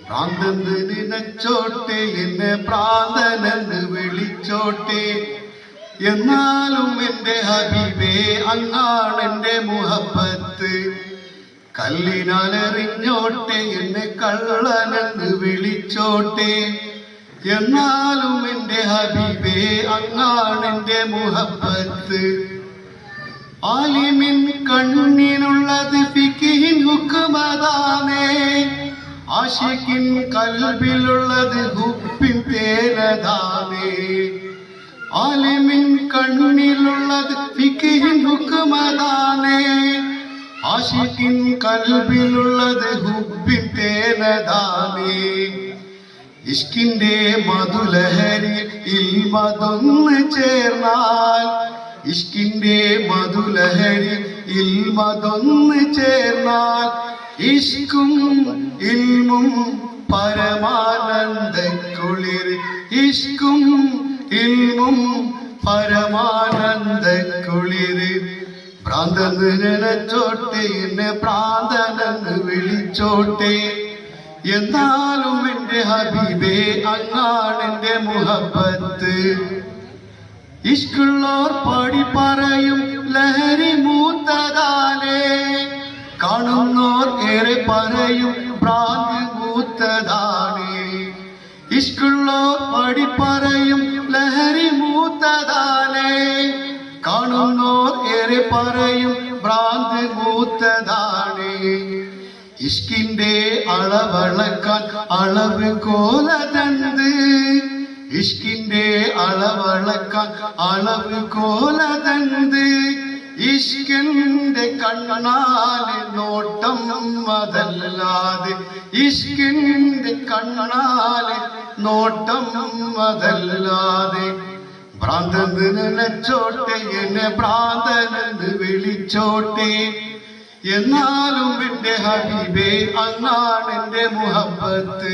പ്രാന്തെന്ന് നിനച്ചോട്ടെ, എന്നെ പ്രാന്തനെന്ന് വിളിച്ചോട്ടെ, എന്നാലും എന്റെ ഹബീബേ അങ്ങാണെന്റെ മുഹബത്ത്. കല്ലിനാലെറിഞ്ഞോട്ടെ, എന്നെ കള്ളനെന്ന് വിളിച്ചോട്ടെ, എന്നാലും എന്റെ ഹബീബേ അങ്ങാണെന്റെ മുഹബത്ത്. ആലിമിൻ കണ്ണിനുള്ളത് ഫിഖിൻ ഹുക്മതാനേ, ആശിക്കിൻ കൽബിലുള്ളത് ഹുബ്ബിൻ തേനതാനേ. ആലിമിൻ കണ്ണിലുള്ളത് ഫിഖിൻ ഹുക്മതാനേ, ആശിക്കിൻ കൽബിലുള്ളത് ഹുബ്ബിൻ തേനതാനേ. ഇഷ്കിന്റെ മധുലഹരി ഇൽമതൊന്ന് ചേർന്നാൽ, ഇഷ്കിന്റെ മധുലഹരി ഇൽമതൊന്ന് ചേർന്നാൽ, ഇഷ്കും ഇൽമും പരമാനന്ദ കുളിർ, ഇഷ്കും ഇൽമും പരമാനന്ദ കുളിർ. ഭ്രാന്തെന്ന് നിനച്ചോട്ടെ, എന്നെ ഭ്രാന്തനെന്ന് വിളിച്ചോട്ടെ, എന്നാലും എന്റെ ഹബീബേ അങ്ങാണെന്റെ മുഹബത്ത്. ഇഷ്കുള്ളോർ പാടി പറയും ലഹരി മൂത്തതാലേ, കാണുന്നോർ ഏറെ പറയും ഭ്രാന്ത് മൂത്തതാണേ. ഇഷ്കുള്ളോർ പാടി പറയും ലഹരി മൂത്തതാലേ, കാണുന്നോർ ഏറെ പറയും ഭ്രാന്ത് മൂത്തതാണേ. ഇഷ്കിന്റെ അളവളക്കാൻ അളവ് കോലതന്ത്, ഇഷ്കിന്റെ അളവളക്കാൻ അളവ് കോലതന്ത്. ഇഷ്കിന്റെ കണ്ണാലെ നോട്ടം അതല്ലാതെ, ഇഷ്കിന്റെ കണ്ണാലെ നോട്ടം അതല്ലാതെ. ഭ്രാന്തെന്ന് നിനച്ചോട്ടെ, എന്നെ ഭ്രാന്തനെന്ന് വിളിച്ചോട്ടെ, എന്നാലും എന്റെ ഹബീബേ അങ്ങാണെന്റെ മുഹബത്ത്.